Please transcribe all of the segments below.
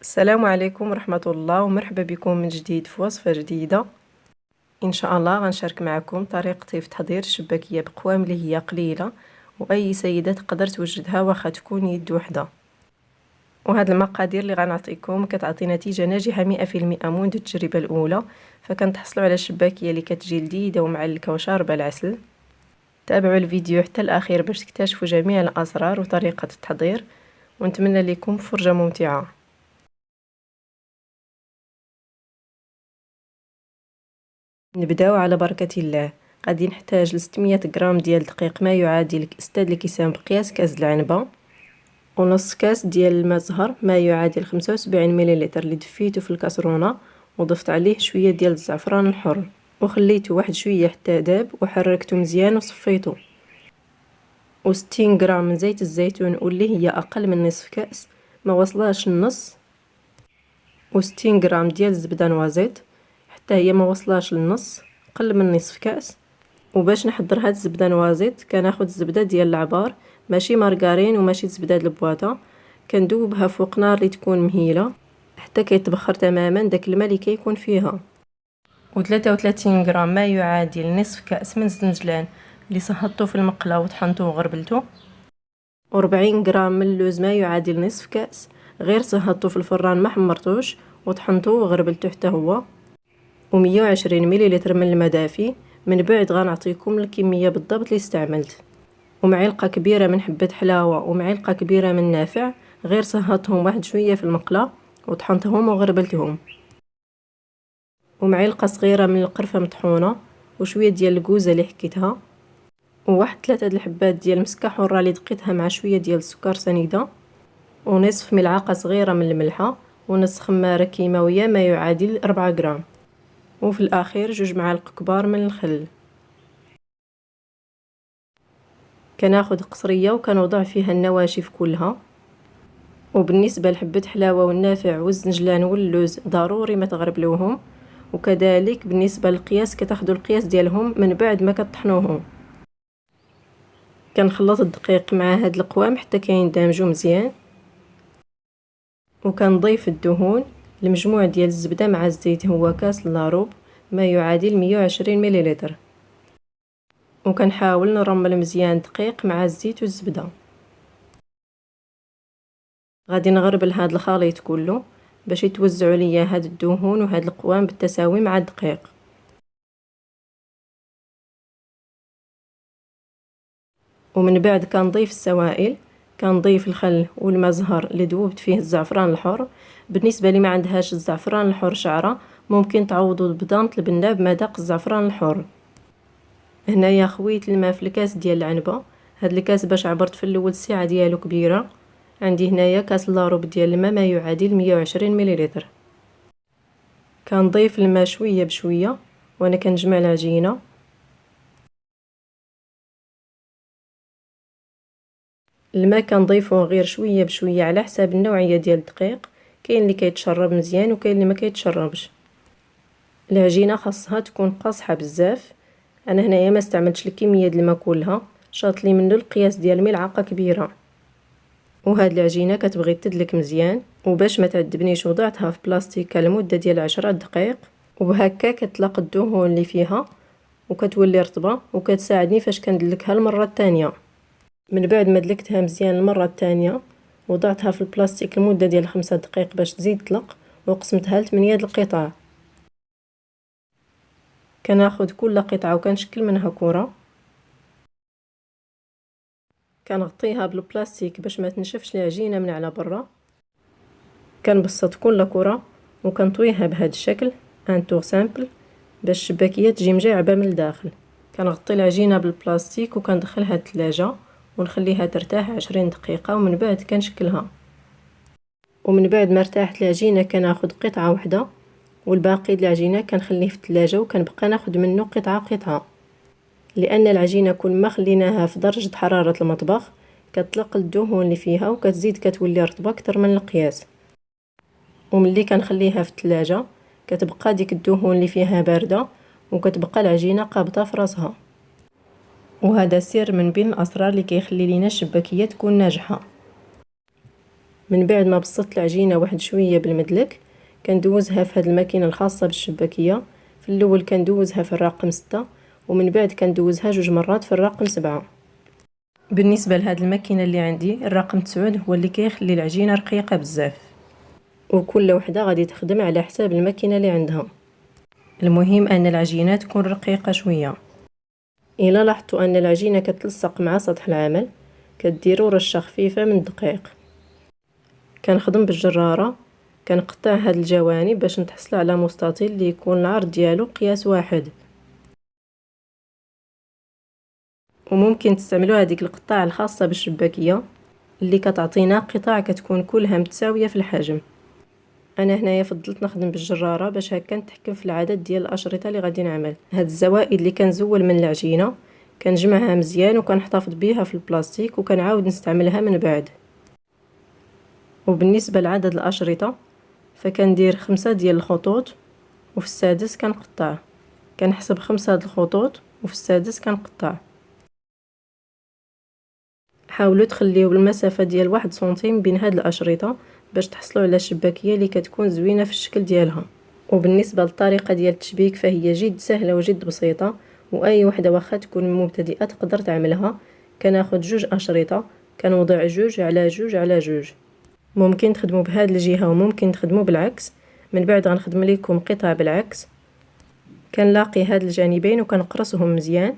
السلام عليكم ورحمة الله ومرحبا بكم من جديد في وصفة جديدة. ان شاء الله غنشارك معكم طريقتي في تحضير الشباكية بقوام اللي هي قليلة واي سيدة تقدر توجدها واخا تكون يد وحده. وهاد المقادير اللي غنعطيكم كتعطي نتيجة ناجحة 100% منذ التجربة الاولى، فكنتحصلوا على الشباكية اللي كتجي لذيذة ومعلكة وشاربة العسل. تابعوا الفيديو حتى الاخير باش تكتشفوا جميع الاسرار وطريقة التحضير، ونتمنى لكم فرجة ممتعة. نبداو على بركة الله. غادي نحتاج ل 600 غرام ديال الدقيق ما يعادل استاد الكيسان بقياس كاس العنبه، ونص كاس ديال الماء زهر ما يعادل 75 مليلتر اللي دفيته في الكاسرونه وضفت عليه شويه ديال الزعفران الحر وخليته واحد شويه حتى داب وحركته مزيان وصفيته. و60 غرام من زيت الزيتون واللي هي اقل من نصف كاس ما وصلاش النص، و60 غرام ديال الزبده نوازيط حتى هي ما وصلاش للنص، قل من نصف كاس. وباش نحضر هاد الزبده نوازيط كناخد الزبده ديال العبار، ماشي مارغرين وماشي زبده البواطه، كندوبها فوق نار اللي تكون مهيله حتى كيتبخر تماما داك الماء اللي كيكون فيها. و33 غرام ما يعادل نصف كاس من الزنجلان اللي صهدته في المقله وطحنته وغربلته، و40 غرام من اللوز ما يعادل نصف كاس غير صهدته في الفران ما حمرتوش وطحنته وغربلته حتى هو، و120 مليلتر من الماء دافي. من بعد غنعطيكم الكميه بالضبط اللي استعملت، ومعلقه كبيره من حبه حلاوه ومعلقه كبيره من نافع غير صهدتهم واحد شويه في المقله وطحنتهم وغربلتهم، ومعلقه صغيره من القرفه مطحونه وشويه ديال الكوزه اللي حكيتها، وواحد 3 الحبات ديال المسكه حره اللي دقيتها مع شويه ديال السكر سنيده، ونصف ملعقه صغيره من الملحه، ونص خماره كيماويه ما يعادل 4 غرام، وفي الاخير 2 معالق كبار من الخل. كناخد قصريه وكنوضع فيها النواشف كلها. وبالنسبه لحبه حلاوه والنافع والزنجلان واللوز ضروري ما تغربلوهم، وكذلك بالنسبه للقياس كتاخدوا القياس ديالهم من بعد ما كطحنوهم. كنخلط الدقيق مع هاد القوام حتى كيندمجوا مزيان، وكنضيف الدهون. المجموع ديال الزبده مع الزيت هو كاس لاروب ما يعادل 120 مليلتر، وكنحاول نرمل مزيان الدقيق مع الزيت والزبده. غادي نغربل هاد الخليط كله باش يتوزعوا ليا هاد الدهون وهاد القوام بالتساوي مع الدقيق. ومن بعد كنضيف السوائل، كنضيف الخل والماء زهر اللي ذوبت فيه الزعفران الحر. بالنسبه لي ما عندهاش الزعفران الحر شعره ممكن تعوضوا بضانه البنه بمذاق الزعفران الحر. هنايا خويت الماء في الكاس ديال العنبه، هاد الكاس باش عبرت في الاول السعه ديالو كبيره. عندي هنايا كاس لاروب ديال الماء ما يعادل 120 مليلتر. كنضيف الماء شويه بشويه وانا كنجمع العجينه. الماء كنضيفوه غير شويه بشويه على حساب النوعيه ديال الدقيق، كاين اللي كيتشرب مزيان وكاين اللي ما كيتشربش. العجينه خاصها تكون قاصحه بزاف. انا هنايا ما استعملتش الكميه ديال الماء كلها، شاط لي منه القياس ديال ملعقه كبيره. وهاد العجينه كتبغي تدلك مزيان، وباش ما تعذبنيش وضعتها في بلاستيك لمده ديال 10 دقائق، وبهكا كتلاق الدهون اللي فيها وكتولي رطبه وكتساعدني فاش كندلكها المره الثانيه. من بعد ما دلكتها مزيان المره الثانيه وضعتها في البلاستيك لمده ديال 5 دقائق باش تزيد تطلق، وقسمتها ل 8 القطع. كناخد كل قطعه وكنشكل منها كره، كنغطيها بالبلاستيك باش ما تنشفش العجينه من على برا. كنبسط كل كره وكنطويها بهذا الشكل ان تور سامبل باش الشباكيه تجي مجعبه من الداخل. كنغطي العجينه بالبلاستيك وكندخلها الثلاجه ونخليها ترتاح 20 دقيقه، ومن بعد كنشكلها. ومن بعد ما ارتاحت العجينه كناخد قطعه واحده والباقي ديال العجينه كنخليه في الثلاجه، وكنبقى ناخد منه قطعه قطعه، لان العجينه كل ما خليناها في درجه حراره المطبخ كتطلق الدهون اللي فيها وكتزيد كتولي رطبه اكثر من القياس. وملي كنخليها في الثلاجه كتبقى ديك الدهون اللي فيها بارده وكتبقى العجينه قابضه في راسها. وهذا سر من بين الاسرار اللي كيخلي لينا الشباكيه تكون ناجحه. من بعد ما بسطت العجينه واحد شويه بالمدلك كندوزها في هذه الماكينه الخاصه بالشباكيه. في الاول كندوزها في الرقم 6 ومن بعد كندوزها 2 مرات في الرقم 7. بالنسبه لهذه الماكينه اللي عندي الرقم 9 هو اللي كيخلي العجينه رقيقه بزاف، وكل وحده غادي تخدم على حساب الماكينه اللي عندها. المهم ان العجينه تكون رقيقه شويه. الا لاحظتوا ان العجينه كتلصق مع سطح العمل كديروا رشه خفيفه من الدقيق. كنخدم بالجراره، كنقطع هاد الجوانب باش نتحصل على مستطيل اللي يكون العرض ديالو قياس واحد. وممكن تستعملوا هذيك القطاع الخاصه بالشباكيه اللي كتعطينا قطع كتكون كلها متساويه في الحجم. انا هنايا فضلت نخدم بالجراره باش هكا نتحكم في العدد ديال الاشرطه اللي غادي نعمل. هاد الزوائد اللي كنزول من العجينه كنجمعها مزيان وكنحتفظ بيها في البلاستيك وكنعاود نستعملها من بعد. وبالنسبه لعدد الاشرطه فكندير 5 ديال الخطوط وفي السادس كنقطع. كنحسب 5 هاد الخطوط وفي السادس كنقطع. حاولوا تخليو المسافه ديال 1 سنتيم بين هاد الاشرطه باش تحصلوا على شباكيه اللي كتكون زوينه في الشكل ديالها. وبالنسبه للطريقه ديال التشبيك فهي جد سهله وجد بسيطه، واي وحده واخا تكون مبتدئه تقدر تعملها. كناخذ 2 اشرطه كنوضع 2 على 2 على 2. ممكن تخدموا بهذه الجهه وممكن تخدموا بالعكس. من بعد غنخدم لكم قطع بالعكس. كنلاقي هاد الجانبين وكنقرصهم مزيان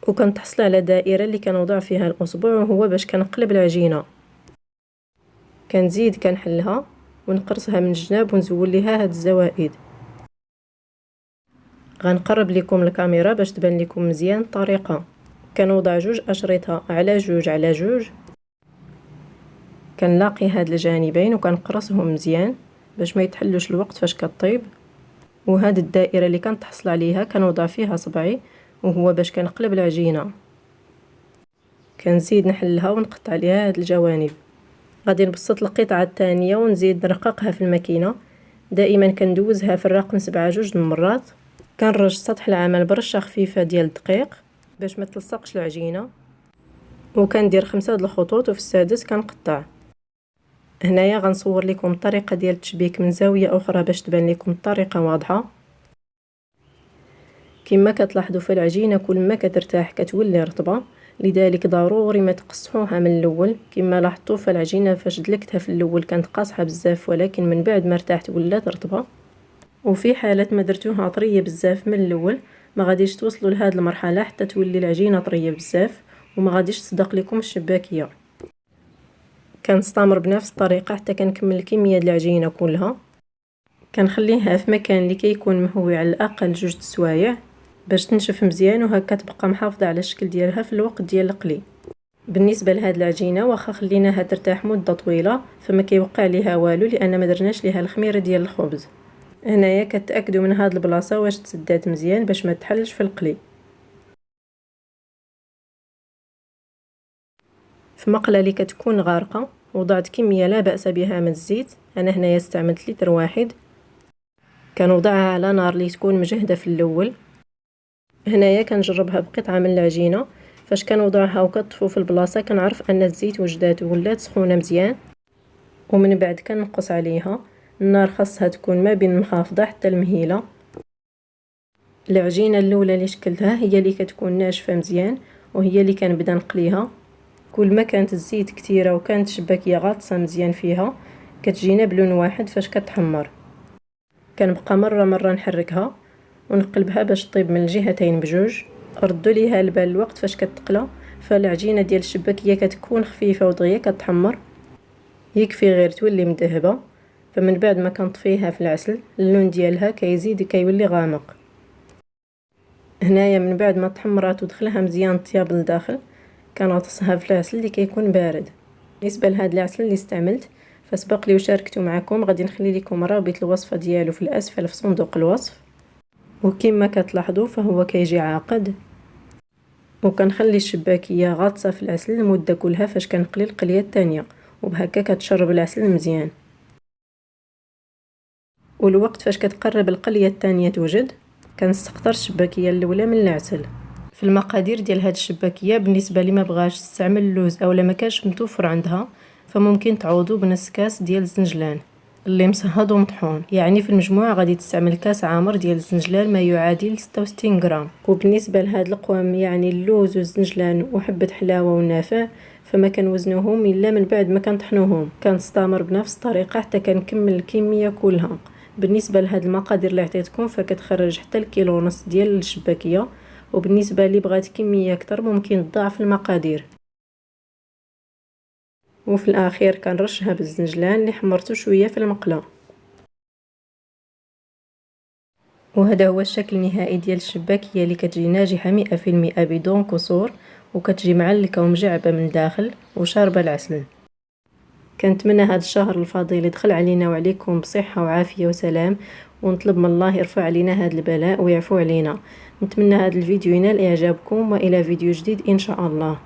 وكنتحصل على دائره اللي كنوضع فيها الاصبع، وهو باش كنقلب العجينه. كنزيد كنحلها ونقرصها من الجناب ونزول ليها هاد الزوائد. غنقرب لكم الكاميرا باش تبان لكم مزيان الطريقه. كنوضع 2 اشرطه على 2 على 2. كنلاقي هاد الجانبين وكنقرصهم مزيان باش ما يتحلوش الوقت فاش كطيب. وهاد الدائره اللي كنتحصل عليها كنوضع فيها صبعي وهو باش كنقلب العجينه. كنزيد نحلها ونقطع عليها هاد الجوانب. غادي نبسط القطعه الثانيه ونزيد نرققها في الماكينه. دائما كندوزها في الرقم 7 2 المرات. كنرش سطح العمل برشه خفيفه ديال الدقيق باش ما تلصقش العجينه. وكندير 5 د الخطوط وفي السادس كنقطع. هنايا غنصور لكم الطريقه ديال التشبيك من زاويه اخرى باش تبان لكم الطريقه واضحه. كما كتلاحظوا في العجينه كل ما كترتاح كتولي رطبه، لذلك ضروري ما تقصحوها من الاول. كما لاحظتوا في العجينه فاش دلكتها في الاول كانت قاصحه بزاف، ولكن من بعد ما ارتاحت ولات رطبه. وفي حاله ما درتوها طريه بزاف من الاول ما غاديش توصلوا لهاد المرحله حتى تولي العجينه طريه بزاف وما غاديش تصدق لكم الشباكيه. كنستمر بنفس الطريقه حتى كنكمل الكميه ديال العجينه كلها. كنخليها في مكان اللي كيكون مهوي على الاقل 2 سوايع باش تنشف مزيان وهكا تبقى محافظه على الشكل ديالها في الوقت ديال القلي. بالنسبه لهاد العجينه واخا خليناها ترتاح مده طويله فما كيوقع ليها والو لان ما درناش ليها الخميره ديال الخبز. هنايا كتاكدوا من هاد البلاصه واش تسدات مزيان باش ما تحلش في القلي. في مقله اللي كتكون غارقه وضعت كميه لا باس بها من الزيت. انا هنايا استعملت لتر واحد. كنوضعها على نار اللي تكون مجهده في الاول. هنايا كنجربها بقطعه من العجينه. فاش كنوضعها وكطفو في البلاصه كنعرف ان الزيت وجدات ولات سخونه مزيان. ومن بعد كنقص عليها. النار خاصها تكون ما بين المنخفضه حتى المهيله. العجينه الاولى اللي شكلتها هي اللي كتكون ناشفه مزيان وهي اللي كنبدا نقليها. كل ما كانت الزيت كثيره وكانت الشباكيه غاطسه مزيان فيها كتجينا بلون واحد فاش كتحمر. كنبقى مره نحركها ونقلبها باش طيب من الجهتين بجوج. ردوا ليها البال الوقت فاش كتقلى فالعجينه ديال الشباكيه كتكون خفيفه ودغيا كتحمر. يكفي غير تولي مذهبه. فمن بعد ما كنطفيها في العسل اللون ديالها كيزيد كيولي غامق. هنايا من بعد ما تحمرات ودخلها مزيان الطياب لداخل كنغطسها في العسل اللي كيكون بارد. بالنسبه لهاد العسل اللي استعملت فسبق لي وشاركته معكم، غادي نخلي لكم رابط الوصفه ديالو في الاسفل في صندوق الوصف. وكما كتلاحظوا فهو كيجي عاقد. وكنخلي الشباكيه غاطسه في العسل المده كلها فاش كنقلي القليه الثانيه، وبهكا كتشرب العسل مزيان. والوقت فاش كتقرب القليه الثانيه توجد كنستقطر الشباكيه الاولى من العسل. في المقادير ديال هاد الشباكيه بالنسبه لي ما بغاش تستعمل اللوز اولا ما كانش متوفر عندها فممكن تعوضو بنص كاس ديال الزنجلان اللي مصهد ومطحون. يعني في المجموع غادي تستعمل كاس عامر ديال الزنجلان ما يعادل 66 غرام. وبالنسبه لهاد القوام يعني اللوز والزنجلان وحبه حلاوه والنافع فما كنوزنوهم الا من بعد ما كنطحنوهم، كنستمر بنفس الطريقه حتى كنكمل الكميه كلها. بالنسبه لهاد المقادير اللي عطيتكم فكتخرج حتى الكيلو ونص ديال الشباكيه، وبالنسبه اللي بغات كميه اكثر ممكن تضاعف المقادير. وفي الاخير كنرشها بالزنجلان اللي حمرته شويه في المقله. وهذا هو الشكل النهائي ديال الشباكيه اللي كتجي ناجحه 100% بدون كسور، وكتجي معلكه ومجعبه من الداخل وشاربه العسل. كنتمنى هذا الشهر الفضيل يدخل علينا وعليكم بصحه وعافيه وسلام، ونطلب من الله يرفع علينا هذا البلاء ويعفو علينا. نتمنى هذا الفيديو ينال اعجابكم، والى فيديو جديد ان شاء الله.